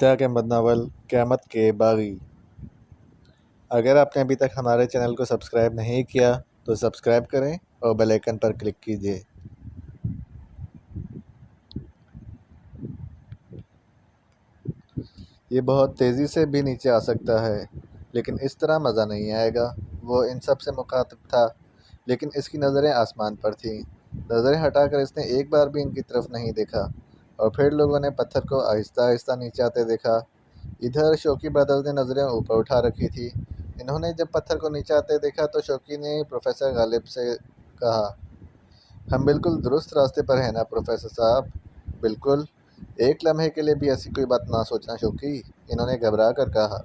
Ishtiyaq Ahmad novel क़यामत के बागी। अगर आपने अभी तक हमारे चैनल को सब्सक्राइब नहीं किया तो सब्सक्राइब करें और बेल आइकन पर क्लिक कीजिए। ये बहुत तेज़ी से भी नीचे आ सकता है, लेकिन इस तरह मज़ा नहीं आएगा। वो इन सब से मुखातिब था, लेकिन इसकी नज़रें आसमान पर थीं। नज़रें हटाकर इसने एक बार भी इनकी तरफ नहीं देखा, और फिर लोगों ने पत्थर को आहिस्ता आहिस्ता नीचे आते देखा। इधर शौकी ब्रदर्स ने नज़रें ऊपर उठा रखी थी। इन्होंने जब पत्थर को नीचे आते देखा तो शौकी ने प्रोफेसर गालिब से कहा, हम बिल्कुल दुरुस्त रास्ते पर हैं ना प्रोफेसर साहब? बिल्कुल। एक लम्हे के लिए भी ऐसी कोई बात ना सोचना शौकी, इन्होंने घबरा कर कहा।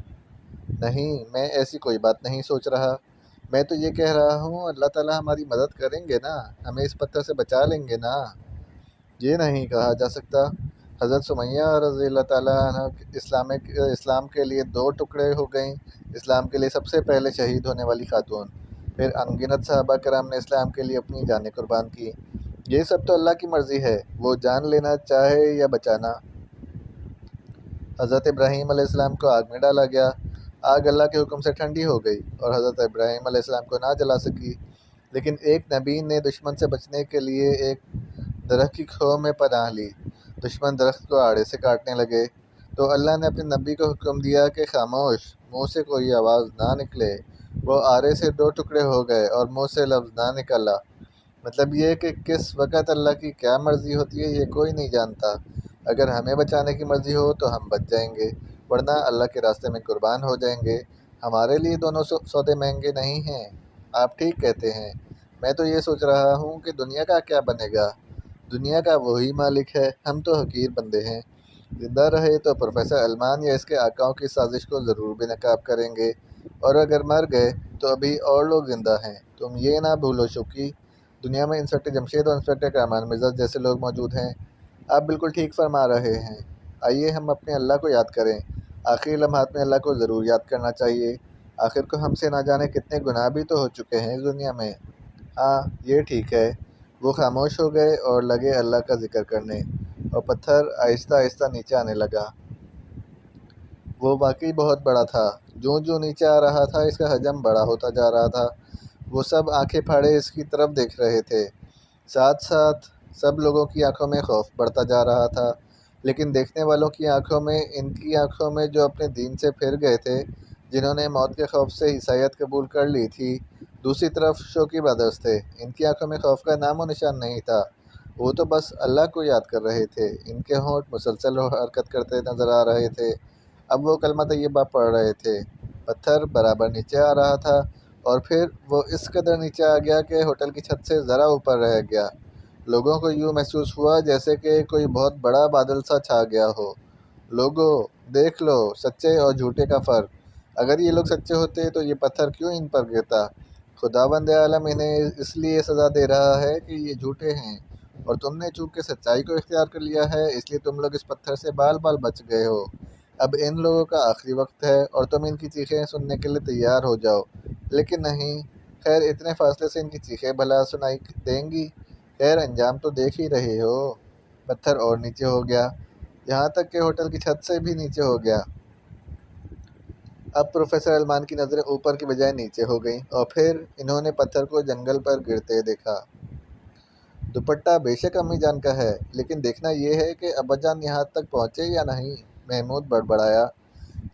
नहीं, मैं ऐसी कोई बात नहीं सोच रहा। मैं तो ये कह रहा हूँ अल्लाह ताला हमारी मदद करेंगे ना, हमें इस पत्थर से बचा लेंगे ना। ये नहीं कहा जा सकता। हज़रत सुमैया रज़ी अल्लाह ताला अन्हा इस्लाम के लिए दो टुकड़े हो गईं। इस्लाम के लिए सबसे पहले शहीद होने वाली खातून, फिर अनगिनत सहाबा कराम ने इस्लाम के लिए अपनी जानें कुर्बान की। ये सब तो अल्लाह की मर्ज़ी है, वो जान लेना चाहे या बचाना। हज़रत इब्राहीम अलैहिस्सलाम को आग में डाला गया। आग अल्लाह के हुक्म से ठंडी हो गई और हज़रत इब्राहीम अलैहिस्सलाम को ना जला सकी। लेकिन एक नबी ने दुश्मन से बचने के लिए एक दरख्त की खो में पनाह ली। दुश्मन दरख्त को आड़े से काटने लगे तो अल्लाह ने अपने नबी को हुक्म दिया कि खामोश, मुँह से कोई आवाज़ ना निकले। वो आरे से दो टुकड़े हो गए और मुँह से लफ्ज़ ना निकला। मतलब ये कि किस वक़्त अल्लाह की क्या मर्ज़ी होती है ये कोई नहीं जानता। अगर हमें बचाने की मर्ज़ी हो तो हम बच जाएंगे, वरना अल्लाह के रास्ते में कुर्बान हो जाएंगे। हमारे लिए दोनों सौदे महंगे नहीं हैं। आप ठीक कहते हैं। मैं तो ये सोच रहा हूँ कि दुनिया का क्या बनेगा। दुनिया का वही मालिक है, हम तो हकीर बंदे हैं। ज़िंदा रहे तो प्रोफेसर अल्मान या इसके आकाओं की साजिश को ज़रूर बेनकाब करेंगे, और अगर मर गए तो अभी और लोग ज़िंदा हैं। तुम ये ना भूलो शौकी, दुनिया में इंस्पेक्टर जमशेद और इंस्पेक्टर कामान मिर्ज़ा जैसे लोग मौजूद हैं। आप बिल्कुल ठीक फरमा रहे हैं। आइए हम अपने अल्लाह को याद करें। आखिरी लम्हात में अल्लाह को ज़रूर याद करना चाहिए। आखिर को हमसे ना जाने कितने गुनाह भी तो हो चुके हैं इस दुनिया में। हाँ, ये ठीक है। वो खामोश हो गए और लगे अल्लाह का ज़िक्र करने, और पत्थर आहिस्ता आहिस्ता नीचे आने लगा। वो वाकई बहुत बड़ा था। जो नीचे आ रहा था इसका हजम बड़ा होता जा रहा था। वो सब आंखें फाड़े इसकी तरफ देख रहे थे। साथ साथ सब लोगों की आंखों में खौफ बढ़ता जा रहा था, लेकिन देखने वालों की आंखों में, इनकी आंखों में जो अपने दीन से फिर गए थे, जिन्होंने मौत के खौफ से ईसाईयत कबूल कर ली थी। दूसरी तरफ शौकी ब्रदर्स थे, इनकी आंखों में खौफ का नामो निशान नहीं था। वो तो बस अल्लाह को याद कर रहे थे। इनके होंठ मुसलसल हरकत करते नज़र आ रहे थे। अब वो कलमा तैयबा पढ़ रहे थे। पत्थर बराबर नीचे आ रहा था, और फिर वो इस कदर नीचे आ गया कि होटल की छत से ज़रा ऊपर रह गया। लोगों को यूँ महसूस हुआ जैसे कि कोई बहुत बड़ा बादल सा छा गया हो। लोगों, देख लो सच्चे और झूठे का फ़र्क। अगर ये लोग सच्चे होते तो ये पत्थर क्यों इन पर गिरता। खुदावंद आलम इन्हें इसलिए सज़ा दे रहा है कि ये झूठे हैं, और तुमने चूक के सच्चाई को इख्तियार कर लिया है, इसलिए तुम लोग इस पत्थर से बाल बाल बच गए हो। अब इन लोगों का आखिरी वक्त है और तुम इनकी चीखें सुनने के लिए तैयार हो जाओ। लेकिन नहीं। खैर, इतने फासले से इनकी चीखें भला सुनाई देंगी? खैर, अंजाम तो देख ही रहे हो। पत्थर और नीचे हो गया, यहाँ तक कि होटल की छत से भी नीचे हो गया। अब प्रोफेसर अरमान की नज़रें ऊपर की बजाय नीचे हो गईं, और फिर इन्होंने पत्थर को जंगल पर गिरते देखा। दुपट्टा बेशक अम्मी जान का है, लेकिन देखना यह है कि अब्बाजान यहाँ तक पहुँचे या नहीं। महमूद बड़बड़ाया।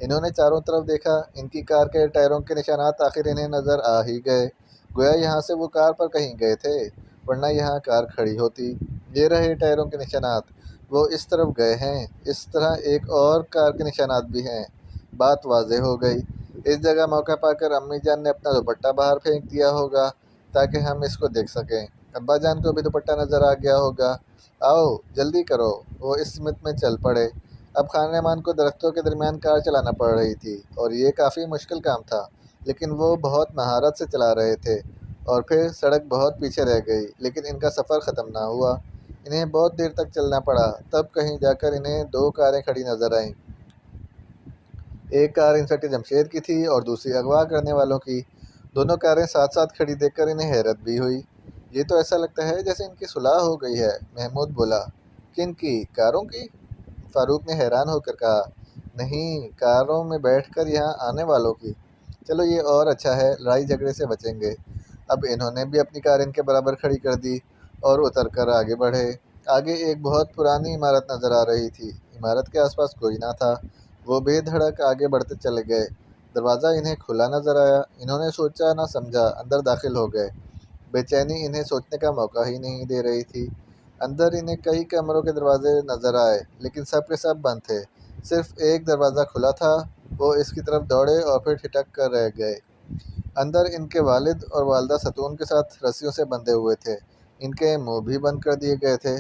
इन्होंने चारों तरफ देखा। इनकी कार के टायरों के निशानात आखिर इन्हें नज़र आ ही गए। गोया यहाँ से वो कार पर कहीं गए थे, वरना यहाँ कार खड़ी होती। ये रहे टायरों के निशानात। वो इस तरफ गए हैं। इस तरह एक और कार के निशानात भी हैं। बात वाज़ेह हो गई। इस जगह मौका पाकर अम्मी जान ने अपना दुपट्टा बाहर फेंक दिया होगा ताकि हम इसको देख सकें। अब्बा जान को भी दुपट्टा नज़र आ गया होगा। आओ जल्दी करो। वो इस स्मित में चल पड़े। अब खान रहमान को दरख्तों के दरमियान कार चलाना पड़ रही थी, और ये काफ़ी मुश्किल काम था, लेकिन वो बहुत महारत से चला रहे थे। और फिर सड़क बहुत पीछे रह गई, लेकिन इनका सफ़र ख़त्म ना हुआ। इन्हें बहुत देर तक चलना पड़ा, तब कहीं जाकर इन्हें दो कारें खड़ी नज़र आईं। एक कार इंस्पेक्टर जमशेद की थी और दूसरी अगवा करने वालों की। दोनों कारें साथ साथ खड़ी देखकर इन्हें हैरत भी हुई। ये तो ऐसा लगता है जैसे इनकी सुलह हो गई है। महमूद बोला। किन की? कारों की? फारूक ने हैरान होकर कहा। نہیں، کاروں میں بیٹھ کر یہاں آنے والوں کی۔ چلو یہ اور اچھا ہے، لڑائی جھگڑے سے بچیں گے۔ اب انہوں نے بھی اپنی کار ان کے برابر کھڑی کر دی اور اتر کر آگے بڑھے۔ آگے ایک بہت پرانی عمارت نظر آ رہی تھی۔ عمارت کے آس پاس کوئی نہ تھا۔ وہ بے دھڑک آگے بڑھتے چلے گئے۔ دروازہ انہیں کھلا نظر آیا۔ انہوں نے سوچا نہ سمجھا، اندر داخل ہو گئے۔ بے چینی انہیں سوچنے کا موقع ہی نہیں دے رہی تھی۔ اندر انہیں کئی کمروں کے دروازے نظر آئے، لیکن سب کے سب بند تھے۔ صرف ایک دروازہ کھلا تھا۔ وہ اس کی طرف دوڑے اور پھر ٹھٹک کر رہ گئے۔ اندر ان کے والد اور والدہ ستون کے ساتھ رسیوں سے بندھے ہوئے تھے۔ ان کے منہ بھی بند کر دیے گئے تھے۔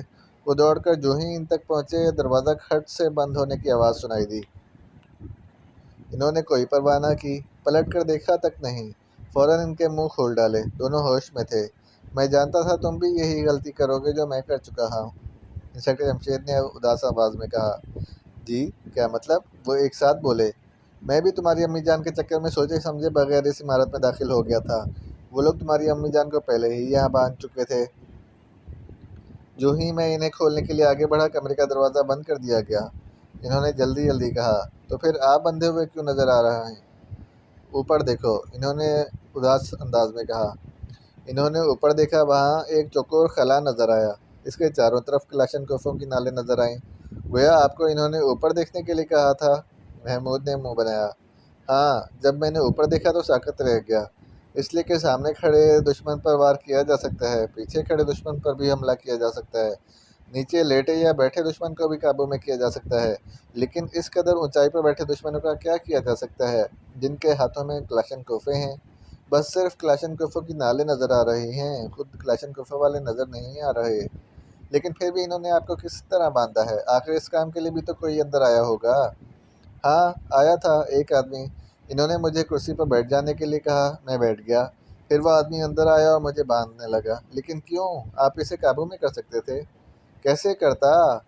وہ دوڑ کر جو ہی ان تک پہنچے، دروازہ کھٹ سے بند ہونے کی آواز سنائی دی۔ انہوں نے کوئی پرواہ نہ کی، پلٹ کر دیکھا تک نہیں۔ فوراً ان کے منہ کھول ڈالے۔ دونوں ہوش میں تھے۔ میں جانتا تھا تم بھی یہی غلطی کرو گے جو میں کر چکا ہوں، انسپکٹر جمشید نے اداس آواز میں کہا۔ جی کیا مطلب؟ وہ ایک ساتھ بولے۔ میں بھی تمہاری امی جان کے چکر میں سوچے سمجھے بغیر اس عمارت میں داخل ہو گیا تھا۔ وہ لوگ تمہاری امی جان کو پہلے ہی یہاں باندھ چکے تھے۔ جو ہی میں انہیں کھولنے کے لیے آگے بڑھا، کمرے کا دروازہ بند کر دیا گیا۔ انہوں نے جلدی جلدی کہا۔ تو پھر آپ بندھے ہوئے کیوں نظر آ رہے ہیں؟ اوپر دیکھو، انہوں نے اداس انداز میں کہا۔ انہوں نے اوپر دیکھا۔ وہاں ایک چوکور خلا نظر آیا۔ اس کے چاروں طرف کلاشنکوفوں کی نالیں نظر آئیں۔ گویا آپ کو انہوں نے اوپر دیکھنے کے لیے کہا تھا؟ محمود نے منہ بنایا۔ ہاں، جب میں نے اوپر دیکھا تو ساکت رہ گیا، اس لیے کہ سامنے کھڑے دشمن پر وار کیا جا سکتا ہے، پیچھے کھڑے دشمن پر بھی حملہ کیا جا سکتا ہے، نیچے لیٹے یا بیٹھے دشمن کو بھی قابو میں کیا جا سکتا ہے، لیکن اس قدر اونچائی پر بیٹھے دشمنوں کا کیا کیا جا سکتا ہے جن کے ہاتھوں میں کلاشنکوفیں ہیں؟ بس صرف کلاشنکوفوں کی نالیں نظر آ رہی ہیں، خود کلاشنکوفوں والے نظر نہیں آ رہے۔ لیکن پھر بھی انہوں نے آپ کو کس طرح باندھا ہے؟ آخر اس کام کے لیے بھی تو کوئی اندر آیا ہوگا۔ ہاں آیا تھا، ایک آدمی۔ انہوں نے مجھے کرسی پر بیٹھ جانے کے لیے کہا، میں بیٹھ گیا۔ پھر وہ آدمی اندر آیا اور مجھے باندھنے لگا۔ لیکن کیوں؟ آپ اسے قابو میں کر سکتے تھے۔ کیسے کرتا؟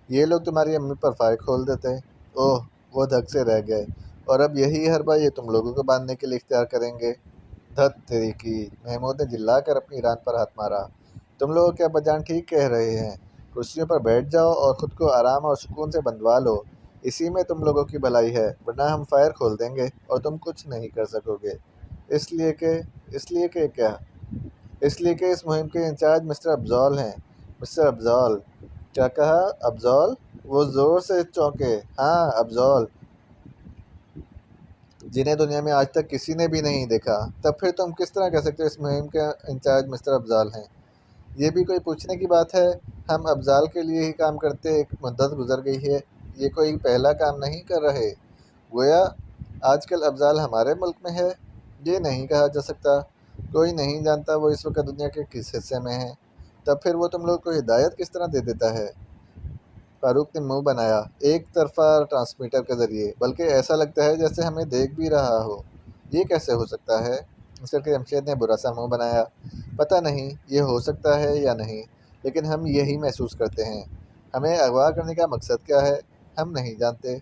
یہ لوگ تمہاری امی پر فائر کھول دیتے۔ اوہ، وہ دھک سے رہ گئے۔ اور اب یہی حربہ یہ تم لوگوں کو باندھنے کے لیے اختیار کریں گے؟ دھت تیری کی! محمود نے جلا کر اپنی ران پر ہاتھ مارا۔ تم لوگوں کے ابا جان ٹھیک کہہ رہے ہیں۔ کرسیوں پر بیٹھ جاؤ اور خود کو آرام اور سکون سے بندھوا لو، اسی میں تم لوگوں کی بھلائی ہے، ورنہ ہم فائر کھول دیں گے اور تم کچھ نہیں کر سکو گے۔ اس لیے کہ کیا؟ اس لیے کہ اس مہم کے انچارج مسٹر افضال ہیں۔ مسٹر افضال؟ کیا کہا؟ افضال؟ وہ زور سے چونکے۔ ہاں، افضال، جنہیں دنیا میں آج تک کسی نے بھی نہیں دیکھا۔ تب پھر تم کس طرح کہہ سکتے ہو اس مہم کے انچارج مسٹر افضال ہیں؟ یہ بھی کوئی پوچھنے کی بات ہے؟ ہم افضال کے لیے ہی کام کرتے ایک مدت گزر گئی ہے، یہ کوئی پہلا کام نہیں کر رہے۔ گویا آج کل افضال ہمارے ملک میں ہے؟ یہ نہیں کہا جا سکتا۔ کوئی نہیں جانتا وہ اس وقت دنیا کے کس حصے میں ہے۔ تب پھر وہ تم لوگ کو ہدایت کس طرح دے دیتا ہے؟ فاروق نے منہ بنایا۔ ایک طرفہ ٹرانسمیٹر کے ذریعے، بلکہ ایسا لگتا ہے جیسے ہمیں دیکھ بھی رہا ہو۔ یہ کیسے ہو سکتا ہے؟ انسپکٹر جمشید نے برا سا منہ بنایا۔ پتہ نہیں یہ ہو سکتا ہے یا نہیں، لیکن ہم یہی محسوس کرتے ہیں۔ ہمیں اغوا کرنے کا مقصد کیا ہے ہم نہیں جانتے۔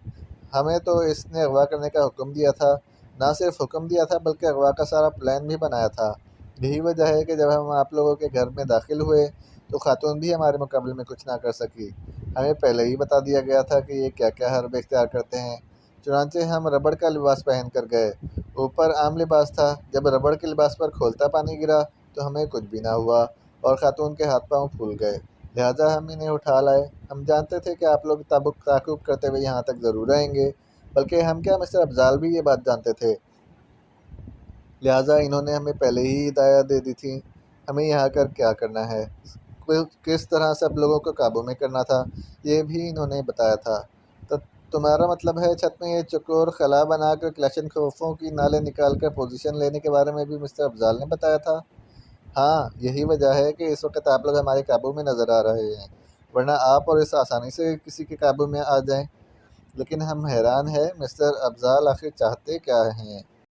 ہمیں تو اس نے اغوا کرنے کا حکم دیا تھا، نہ صرف حکم دیا تھا بلکہ اغوا کا سارا پلان بھی بنایا تھا۔ یہی وجہ ہے کہ جب ہم آپ لوگوں کے گھر میں داخل ہوئے تو خاتون بھی ہمارے مقابلے میں کچھ نہ کر سکی۔ ہمیں پہلے ہی بتا دیا گیا تھا کہ یہ کیا کیا حربے اختیار کرتے ہیں، چنانچہ ہم ربڑ کا لباس پہن کر گئے۔ اوپر عام لباس تھا۔ جب ربڑ کے لباس پر کھولتا پانی گرا تو ہمیں کچھ بھی نہ ہوا اور خاتون کے ہاتھ پاؤں پھول گئے، لہٰذا ہم انہیں اٹھا لائے۔ ہم جانتے تھے کہ آپ لوگ تعاقب کرتے ہوئے یہاں تک ضرور آئیں گے، بلکہ ہم کیا مسٹر افضال بھی یہ بات جانتے تھے، لہٰذا انہوں نے ہمیں پہلے ہی ہدایت دے دی تھی ہمیں یہاں کر کیا کرنا ہے، کس طرح سب لوگوں کو قابو میں کرنا تھا، یہ بھی انہوں نے بتایا تھا۔ تو تمہارا مطلب ہے چھت میں یہ چکور خلا بنا کر کلاشنکوفوں کی نالیں نکال کر پوزیشن لینے کے بارے میں بھی مسٹر افضال نے بتایا تھا؟ ہاں، یہی وجہ ہے کہ اس وقت آپ لوگ ہمارے قابو میں نظر آ رہے ہیں، ورنہ آپ اور اس آسانی سے کسی کے قابو میں آ جائیں۔ لیکن ہم حیران ہیں مسٹر افضال آخر چاہتے کیا ہیں؟